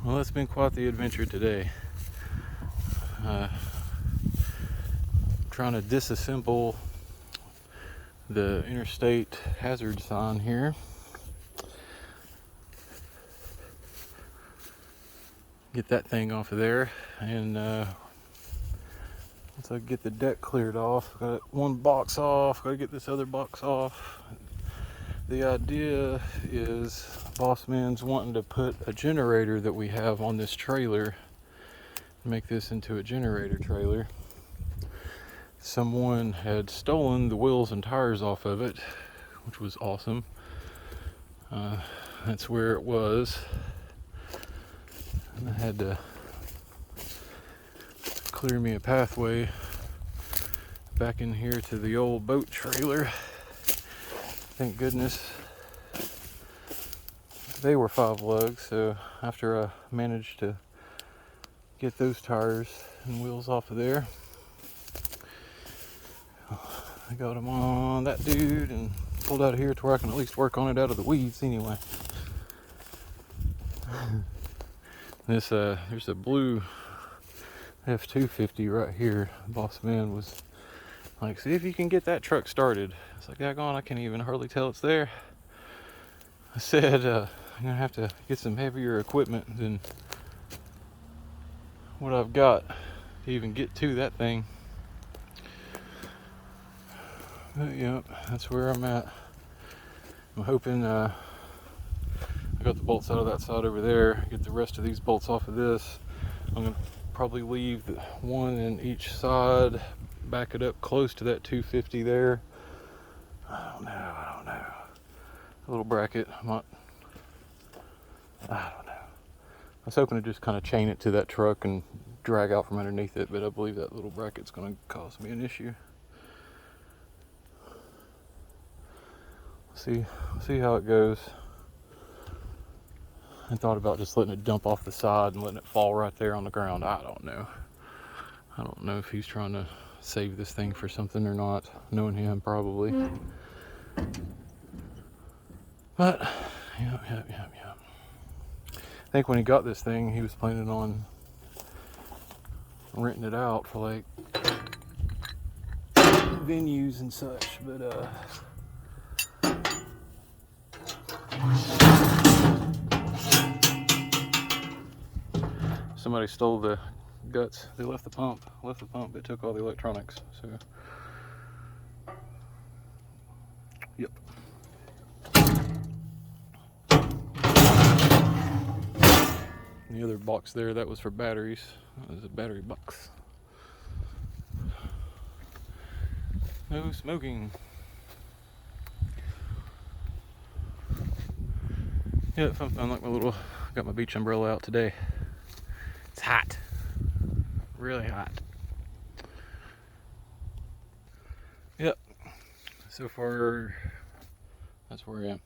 Well, it's been quite the adventure today. Trying to disassemble the interstate hazard sign here. Get that thing off of there, and once I get the deck cleared off, got one box off, gotta get this other box off. The idea is boss man's wanting to put a generator that we have on this trailer, make this into a generator trailer. Someone had stolen the wheels and tires off of it, which was awesome. That's where it was. And I had to clear me a pathway back in here to the old boat trailer. Thank goodness they were 5 lugs, so after I managed to get those tires and wheels off of there, I got them on that dude and pulled out of here to where I can at least work on it out of the weeds anyway. There's a blue F-250 right here. Boss man was like, see if you can get that truck started. I was like, daggone, I can't even hardly tell it's there. I said, I'm gonna have to get some heavier equipment than what I've got to even get to that thing. But yep, that's where I'm at. I'm hoping I got the bolts out of that side over there, get the rest of these bolts off of this. I'm gonna probably leave the one in each side, back it up close to that 250 there. I don't know. A little bracket, I don't know. I was hoping to just kind of chain it to that truck and drag out from underneath it, but I believe that little bracket's gonna cause me an issue. See how it goes. I thought about just letting it dump off the side and letting it fall right there on the ground. I don't know if he's trying to save this thing for something or not. Knowing him, probably. But yeah. I think when he got this thing, he was planning on renting it out for like venues and such, but somebody stole the guts. They left the pump. They took all the electronics. So, yep. The other box there, that was for batteries. That was a battery box. No smoking. Yeah, I like got my beach umbrella out today. It's hot. Really hot. Yep. So far, that's where I am.